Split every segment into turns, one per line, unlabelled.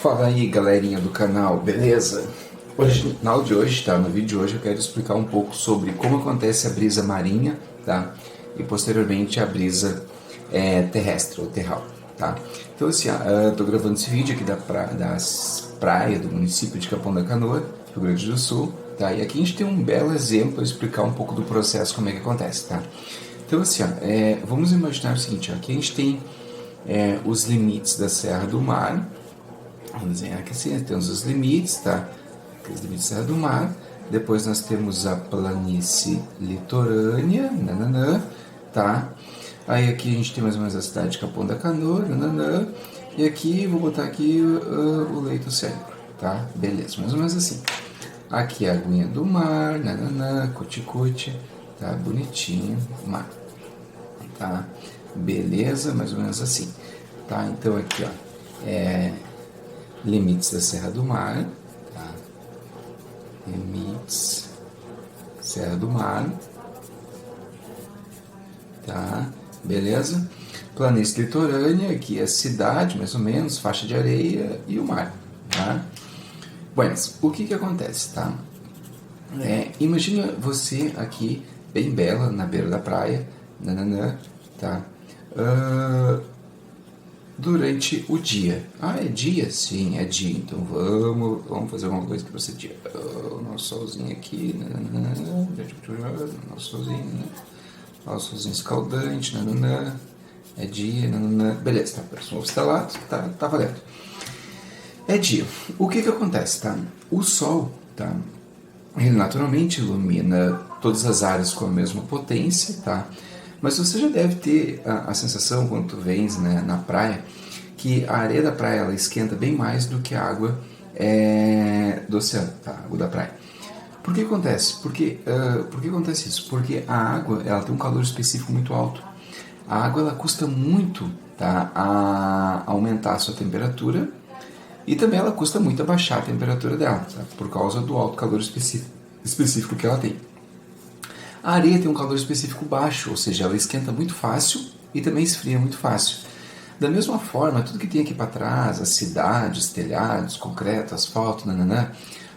Fala aí, galerinha do canal, beleza? Hoje, na aula de hoje, tá? No vídeo de hoje eu quero explicar um pouco sobre como acontece a brisa marinha, tá? E posteriormente a brisa terrestre ou terral, tá? Então assim, eu tô gravando esse vídeo aqui das praias do município de Capão da Canoa, Rio Grande do Sul, tá? E aqui a gente tem um belo exemplo para explicar um pouco do processo, como é que acontece, tá? Então assim, vamos imaginar o seguinte, ó, aqui a gente tem os limites da Serra do Mar. Vamos desenhar aqui assim, temos os limites, tá? Os limites da Serra do Mar. Depois nós temos a planície litorânea, nananã, tá? Aí aqui a gente tem mais ou menos a cidade de Capão da Canoa, nananã. E aqui, vou botar aqui o leito oceânico, tá? Beleza, mais ou menos assim. Aqui a aguinha do mar, nananã, cuticute, tá? Bonitinho, mar, tá? Beleza, mais ou menos assim, tá? Então aqui, ó, limites da Serra do Mar, tá? Limites, Serra do Mar, tá? Beleza? Planície litorânea, aqui é a cidade, mais ou menos, faixa de areia e o mar, tá? Mas, o que acontece, tá? Imagina você aqui, bem bela, na beira da praia, nananã, tá? Durante o dia. Ah, é dia? Sim, é dia. Então vamos fazer alguma coisa que você dia. Nosso solzinho aqui, nosso solzinho, né? Nosso solzinho escaldante, nananã. É dia, nananã. Beleza, tá, parece um ovo estalado, tá valendo. É dia. O que acontece, tá? O sol, tá? Ele naturalmente ilumina todas as áreas com a mesma potência, tá? Mas você já deve ter a sensação, quando tu vens, né, na praia, que a areia da praia ela esquenta bem mais do que a água do oceano, tá? A água da praia. Por que acontece? Por que acontece isso? Porque a água ela tem um calor específico muito alto. A água ela custa muito, tá, a aumentar a sua temperatura e também ela custa muito a baixar a temperatura dela, tá? Por causa do alto calor específico que ela tem. A areia tem um calor específico baixo, ou seja, ela esquenta muito fácil e também esfria muito fácil. Da mesma forma, tudo que tem aqui para trás, as cidades, telhados, concreto, asfalto, nananã,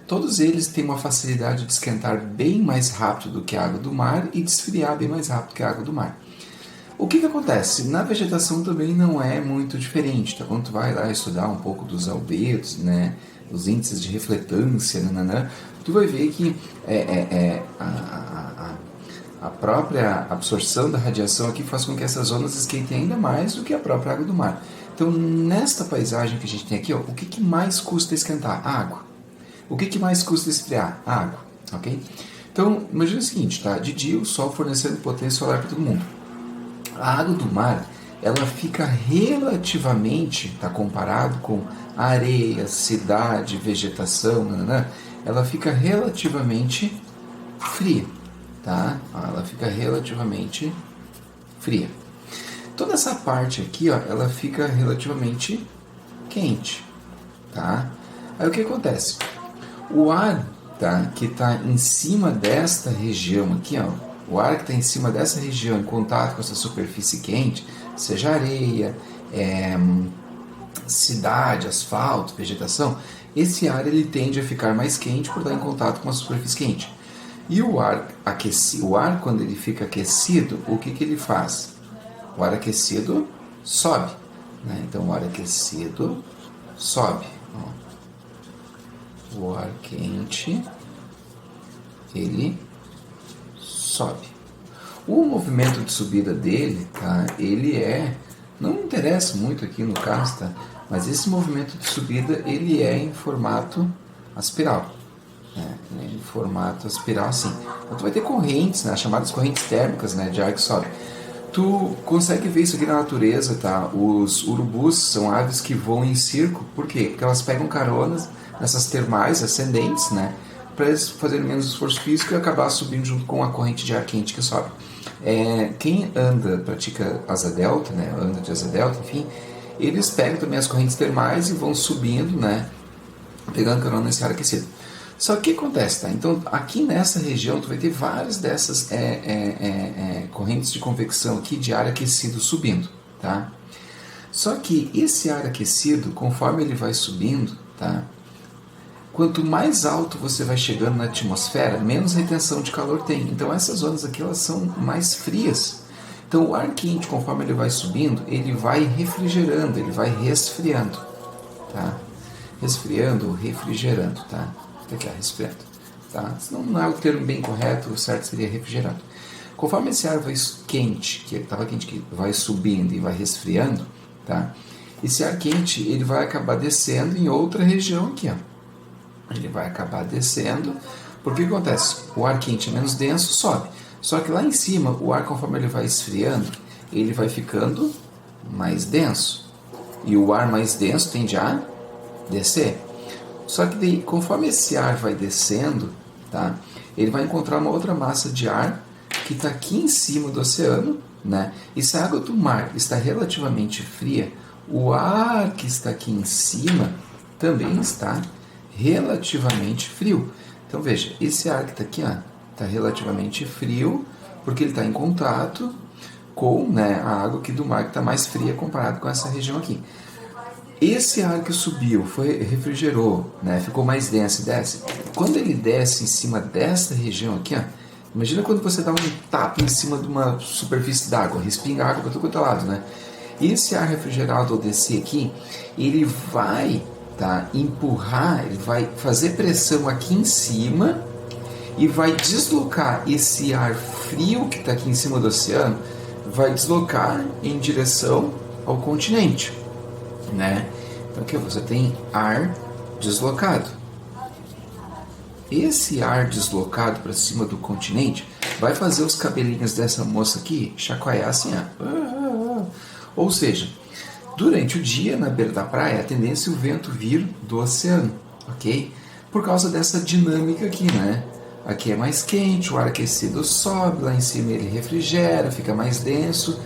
todos eles têm uma facilidade de esquentar bem mais rápido do que a água do mar e de esfriar bem mais rápido que a água do mar. O que acontece? Na vegetação também não é muito diferente, tá? Quando tu vai lá estudar um pouco dos albedos, né, os índices de refletância, nananã, tu vai ver que a própria absorção da radiação aqui faz com que essas zonas esquentem ainda mais do que a própria água do mar. Então, nesta paisagem que a gente tem aqui, ó, o que mais custa esquentar? A água. O que mais custa esfriar? A água, ok? Então, imagina o seguinte, tá? De dia, o sol fornecendo potência solar para todo mundo. A água do mar, ela fica relativamente, tá, comparado com areia, cidade, vegetação, nananã, ela fica relativamente fria, tá? Ela fica relativamente fria. Toda essa parte aqui, ó, ela fica relativamente quente, tá? Aí o que acontece? O ar, tá, que está em cima desta região aqui, ó, o ar que está em cima dessa região em contato com essa superfície quente, seja areia, cidade, asfalto, vegetação, esse ar ele tende a ficar mais quente por estar em contato com a superfície quente. E o ar quando ele fica aquecido, o que ele faz? O ar aquecido sobe, né? Então o ar aquecido sobe. Ó. O ar quente ele sobe. O movimento de subida dele, tá? Ele não interessa muito aqui no caso, tá? Mas esse movimento de subida ele é em formato aspiral. Em formato aspiral, assim. Então tu vai ter correntes, né, chamadas correntes térmicas, né, de ar que sobe. Tu consegue ver isso aqui na natureza, tá? Os urubus são aves que voam em círculo. Por quê? Porque elas pegam caronas nessas termais ascendentes, né, para eles fazerem menos esforço físico e acabar subindo junto com a corrente de ar quente que sobe. Quem pratica asa delta, né, anda de asa delta, enfim, eles pegam também as correntes termais e vão subindo, né, pegando carona nesse ar aquecido. Só que o que acontece, tá? Então, aqui nessa região, tu vai ter várias dessas correntes de convecção aqui de ar aquecido subindo, tá? Só que esse ar aquecido, conforme ele vai subindo, tá? Quanto mais alto você vai chegando na atmosfera, menos retenção de calor tem. Então essas zonas aqui elas são mais frias. Então o ar quente, conforme ele vai subindo, ele vai refrigerando, ele vai resfriando, tá? Resfriando ou refrigerando, tá? O que é resfriando? Tá? Senão não é o termo bem correto, o certo seria refrigerando. Conforme esse ar vai quente, que estava quente, que vai subindo e vai resfriando, tá? Esse ar quente ele vai acabar descendo em outra região aqui, ó. Ele vai acabar descendo, porque o que acontece? O ar quente é menos denso, sobe. Só que lá em cima, o ar, conforme ele vai esfriando, ele vai ficando mais denso. E o ar mais denso tende a descer. Só que daí, conforme esse ar vai descendo, tá? Ele vai encontrar uma outra massa de ar que está aqui em cima do oceano, né? E se a água do mar está relativamente fria, o ar que está aqui em cima também está relativamente frio. Então veja, esse ar que está aqui está relativamente frio, porque ele está em contato com, né, a água aqui do mar que está mais fria comparado com essa região aqui. Esse ar que subiu, refrigerou, né, ficou mais denso e desce. Quando ele desce em cima dessa região aqui, imagina quando você dá um tapa em cima de uma superfície d'água, respinga água para todo quanto é lado, né? Esse ar refrigerado ao descer aqui, ele vai empurrar, ele vai fazer pressão aqui em cima e vai deslocar esse ar frio que está aqui em cima do oceano, vai deslocar em direção ao continente, né? Então aqui você tem ar deslocado. Esse ar deslocado para cima do continente vai fazer os cabelinhos dessa moça aqui chacoalhar assim, Ou seja, durante o dia, na beira da praia, a tendência é o vento vir do oceano, ok? Por causa dessa dinâmica aqui, né? Aqui é mais quente, o ar aquecido sobe, lá em cima ele refrigera, fica mais denso,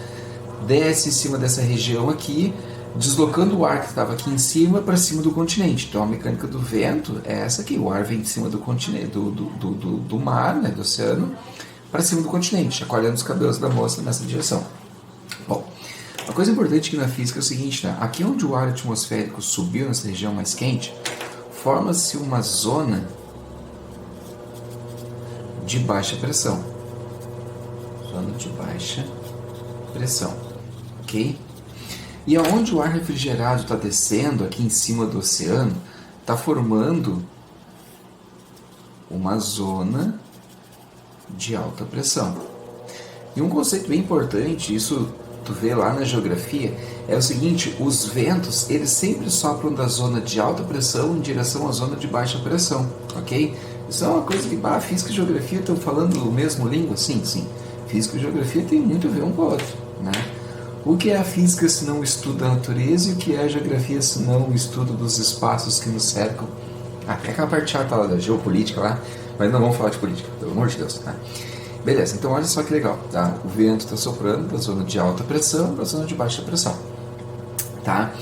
desce em cima dessa região aqui, deslocando o ar que estava aqui em cima para cima do continente. Então a mecânica do vento é essa aqui, o ar vem de cima do continente, do mar, né, do oceano, para cima do continente, chacoalhando os cabelos da moça nessa direção. Bom, uma coisa importante aqui na física é o seguinte, né? Aqui onde o ar atmosférico subiu nessa região mais quente, forma-se uma zona de baixa pressão. Zona de baixa pressão, ok? E aonde o ar refrigerado está descendo aqui em cima do oceano, está formando uma zona de alta pressão. E um conceito bem importante, isso tu vê lá na geografia, é o seguinte: os ventos, eles sempre sopram da zona de alta pressão em direção à zona de baixa pressão, ok? Isso é uma coisa que, física e geografia estão falando o mesmo língua? Sim, sim. Física e geografia tem muito a ver um com o outro, né? O que é a física se não o estudo da natureza e o que é a geografia se não o estudo dos espaços que nos cercam? Tem aquela parte chata lá da geopolítica lá, mas não vamos falar de política, pelo amor de Deus, tá? Beleza, então olha só que legal, tá? O vento está soprando da zona de alta pressão para a zona de baixa pressão, tá?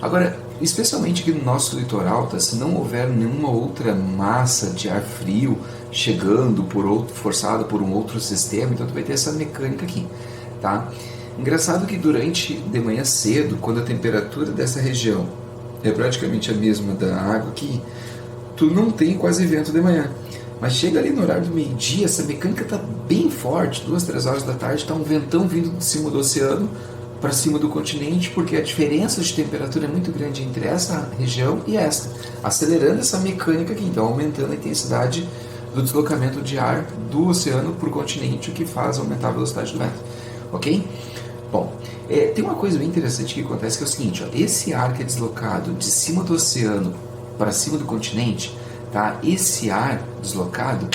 Agora, especialmente aqui no nosso litoral, tá? Se não houver nenhuma outra massa de ar frio chegando forçado por um outro sistema, então tu vai ter essa mecânica aqui, tá? Engraçado que durante de manhã cedo, quando a temperatura dessa região é praticamente a mesma da água aqui, tu não tem quase vento de manhã. Mas chega ali no horário do meio-dia, essa mecânica está bem forte, 2, 3 horas da tarde, está um ventão vindo de cima do oceano para cima do continente, porque a diferença de temperatura é muito grande entre essa região e esta, acelerando essa mecânica aqui, então aumentando a intensidade do deslocamento de ar do oceano para o continente, o que faz aumentar a velocidade do vento, ok? Bom, tem uma coisa bem interessante que acontece, que é o seguinte, esse ar que é deslocado de cima do oceano para cima do continente, tá? Esse ar deslocado,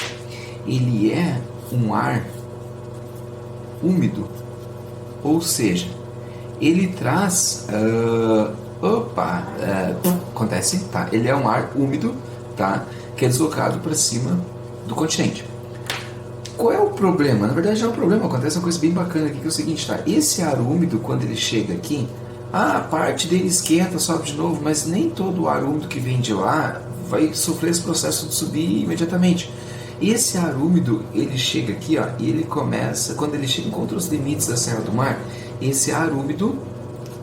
ele é um ar úmido, ou seja, ele traz, acontece, tá? Ele é um ar úmido, tá? Que é deslocado para cima do continente. Qual é o problema? Na verdade não é um problema, acontece uma coisa bem bacana aqui, que é o seguinte, tá? Esse ar úmido, quando ele chega aqui, a parte dele esquenta, sobe de novo, mas nem todo o ar úmido que vem de lá vai sofrer esse processo de subir imediatamente. Esse ar úmido, ele chega aqui, e ele começa, quando ele chega contra os limites da Serra do Mar, esse ar úmido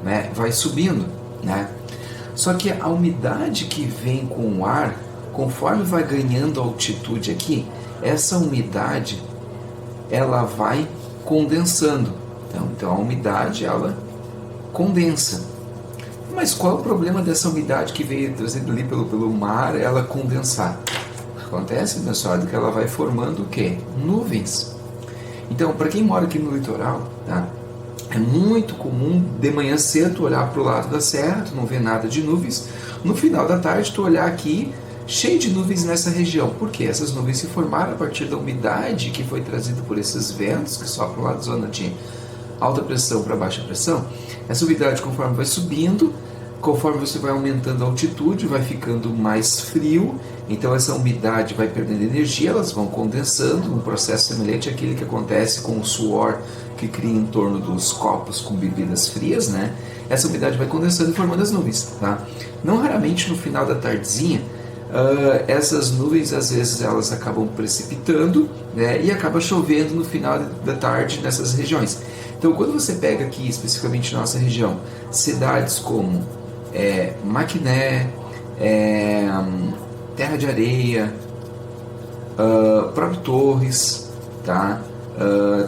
né, vai subindo, né? Só que a umidade que vem com o ar, conforme vai ganhando altitude aqui, essa umidade ela vai condensando. Então a umidade ela condensa. Mas qual é o problema dessa umidade que veio trazida ali pelo mar, ela condensar? Acontece, pessoal, que ela vai formando o quê? Nuvens. Então, para quem mora aqui no litoral, tá? É muito comum de manhã cedo tu olhar para o lado da serra, tu não vê nada de nuvens. No final da tarde tu olhar aqui, cheio de nuvens nessa região. Por quê? Essas nuvens se formaram a partir da umidade que foi trazida por esses ventos que sopram lá da zona de alta pressão para baixa pressão. Essa umidade, conforme vai subindo, conforme você vai aumentando a altitude, vai ficando mais frio, então essa umidade vai perdendo energia, elas vão condensando, um processo semelhante àquele que acontece com o suor que cria em torno dos copos com bebidas frias, né? Essa umidade vai condensando e formando as nuvens, tá? Não raramente no final da tardezinha, essas nuvens às vezes elas acabam precipitando, né? E acaba chovendo no final da tarde nessas regiões. Então quando você pega aqui especificamente na nossa região, cidades como Maquiné, Terra de Areia, próprio Torres, tá?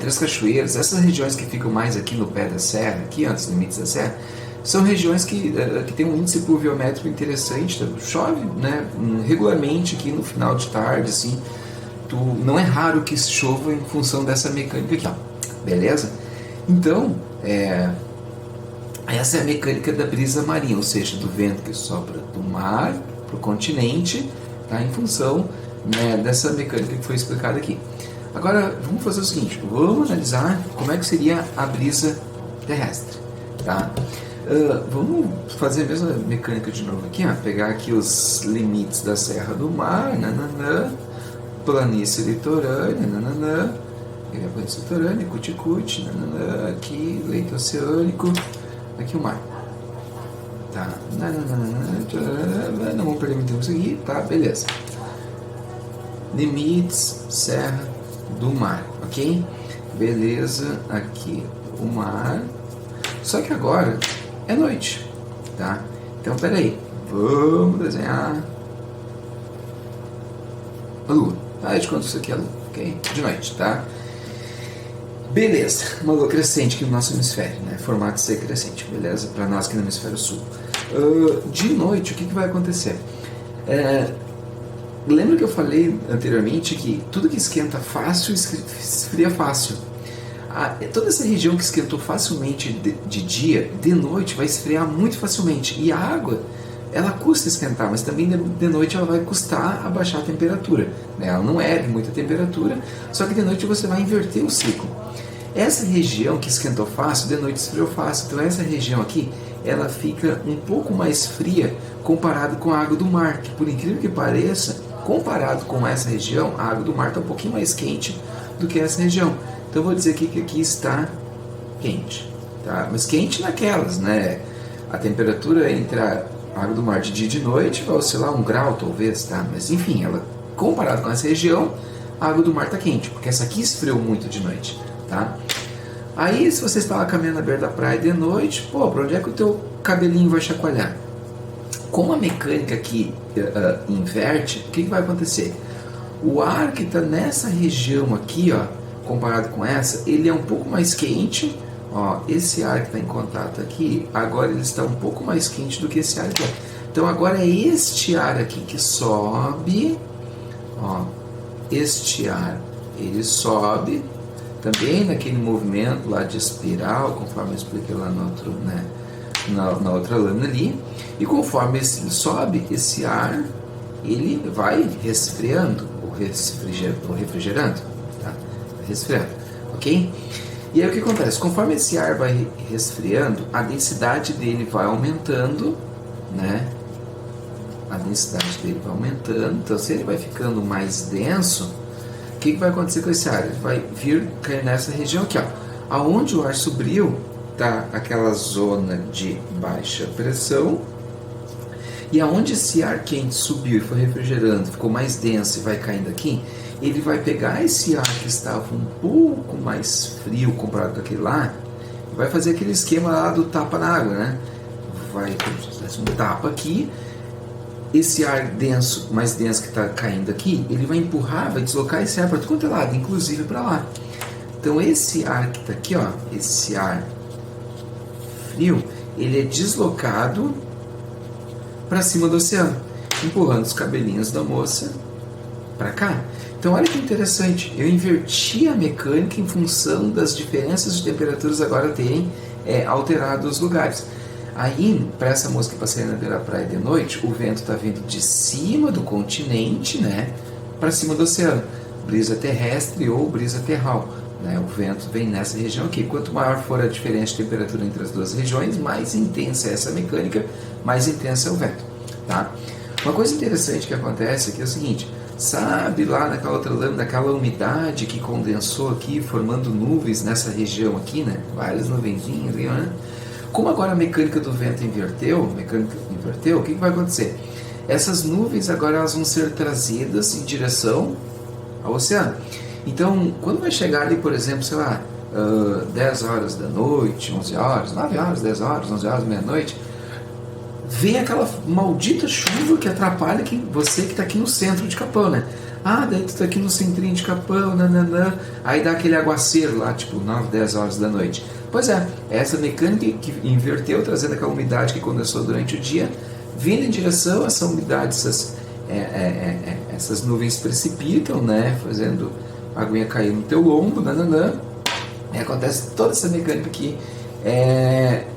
Três Cachoeiras, essas regiões que ficam mais aqui no pé da serra, aqui antes dos limites da serra, são regiões que tem um índice pluviométrico interessante, tá? Chove, né, regularmente aqui no final de tarde, assim, não é raro que chova em função dessa mecânica aqui, ó, beleza? Então, essa é a mecânica da brisa marinha, ou seja, do vento que sopra do mar para o continente, tá, em função, né, dessa mecânica que foi explicada aqui. Agora, vamos fazer o seguinte, vamos analisar como é que seria a brisa terrestre, tá? Vamos fazer a mesma mecânica de novo aqui, ó, pegar aqui os limites da Serra do Mar, nananã, planície litorânea, nananã, planície litorânea, cuticute, nananã, aqui, leito oceânico, aqui o mar, tá, não vamos perder muito tempo isso aqui, tá, beleza, limites, Serra do Mar, ok? Beleza, aqui o mar, só que agora é noite, tá? Então, peraí, vamos desenhar a lua, tá? Eu te conto isso aqui é a lua, ok? De noite, tá? Beleza, uma lua crescente aqui no nosso hemisfério, né? Formato C crescente, beleza? Para nós aqui no hemisfério sul. De noite, o que vai acontecer? Lembra que eu falei anteriormente que tudo que esquenta fácil esfria fácil? Toda essa região que esquentou facilmente de dia, de noite vai esfriar muito facilmente. E a água, ela custa esquentar, mas também de noite ela vai custar abaixar a temperatura, né? Ela não ergue muita temperatura, só que de noite você vai inverter o ciclo. Essa região que esquentou fácil, de noite esfriou fácil. Então essa região aqui, ela fica um pouco mais fria comparado com a água do mar, que por incrível que pareça, comparado com essa região, a água do mar está um pouquinho mais quente do que essa região. Então eu vou dizer aqui que aqui está quente, tá? Mas quente naquelas, né? A temperatura entre a água do mar de dia e de noite vai oscilar 1 grau talvez, tá? Mas enfim, ela, comparado com essa região, a água do mar está quente, porque essa aqui esfriou muito de noite, tá? Aí se você está lá caminhando na beira da praia de noite, pô, para onde é que o teu cabelinho vai chacoalhar? Como a mecânica aqui inverte, o que vai acontecer? O ar que está nessa região aqui, ó, comparado com essa, ele é um pouco mais quente, ó, esse ar que está em contato aqui, agora ele está um pouco mais quente do que esse ar aqui, ó. Então agora é este ar aqui que sobe, ó, este ar, ele sobe, também naquele movimento lá de espiral, conforme eu expliquei lá no outro, né, na outra lâmina ali, e conforme ele sobe, esse ar, ele vai resfriando, ou refrigerando, tá? Resfriando, ok? E aí o que acontece? Conforme esse ar vai resfriando, a densidade dele vai aumentando, né? A densidade dele vai aumentando, então se ele vai ficando mais denso, o que vai acontecer com esse ar? Ele vai vir cair nessa região aqui, ó. Aonde o ar subiu, tá aquela zona de baixa pressão, e aonde esse ar quente subiu e foi refrigerando, ficou mais denso e vai caindo aqui, ele vai pegar esse ar que estava um pouco mais frio comparado com aquele lá, vai fazer aquele esquema lá do tapa na água, né? Vai ter um tapa aqui, esse ar denso, mais denso que está caindo aqui, ele vai empurrar, vai deslocar esse ar para todo quanto é lado, inclusive para lá. Então esse ar que está aqui, ó, esse ar frio, ele é deslocado para cima do oceano, empurrando os cabelinhos da moça para cá. Então olha que interessante, eu inverti a mecânica em função das diferenças de temperaturas agora terem alterado os lugares. Aí, para essa moça que passeia na beira da praia de noite, o vento está vindo de cima do continente, né, para cima do oceano, brisa terrestre ou brisa terral, né? O vento vem nessa região aqui. Quanto maior for a diferença de temperatura entre as duas regiões, mais intensa é essa mecânica, mais intensa é o vento, tá? Uma coisa interessante que acontece aqui é o seguinte: sabe lá naquela outra lâmina, daquela umidade que condensou aqui, formando nuvens nessa região aqui, né? Várias nuvenzinhas, né? Como agora a mecânica do vento inverteu, o que vai acontecer? Essas nuvens agora elas vão ser trazidas em direção ao oceano. Então, quando vai chegar ali, por exemplo, sei lá, 10 horas da noite, 11 horas, 9 horas, 10 horas, 11 horas, meia-noite, vem aquela maldita chuva que atrapalha você que está aqui no centro de Capão, né? Ah, daí tu está aqui no centrinho de Capão, nananã, aí dá aquele aguaceiro lá, tipo 9, 10 horas da noite. Pois é, essa mecânica que inverteu, trazendo aquela umidade que condensou durante o dia, vindo em direção a essa umidade, essas nuvens precipitam, né, fazendo a aguinha cair no teu lombo, nananã, e acontece toda essa mecânica aqui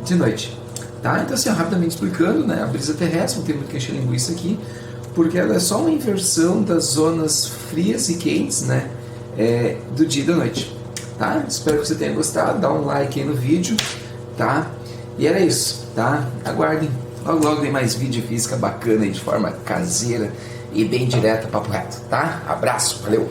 de noite. Tá? Então, assim, rapidamente explicando, né, a brisa terrestre, não tem muito que encher linguiça aqui, porque ela é só uma inversão das zonas frias e quentes, né, do dia e da noite. Tá? Espero que você tenha gostado, dá um like aí no vídeo, tá? E era isso, tá? Aguardem, logo tem mais vídeo de física bacana aí, de forma caseira e bem direta, papo reto, tá? Abraço, valeu!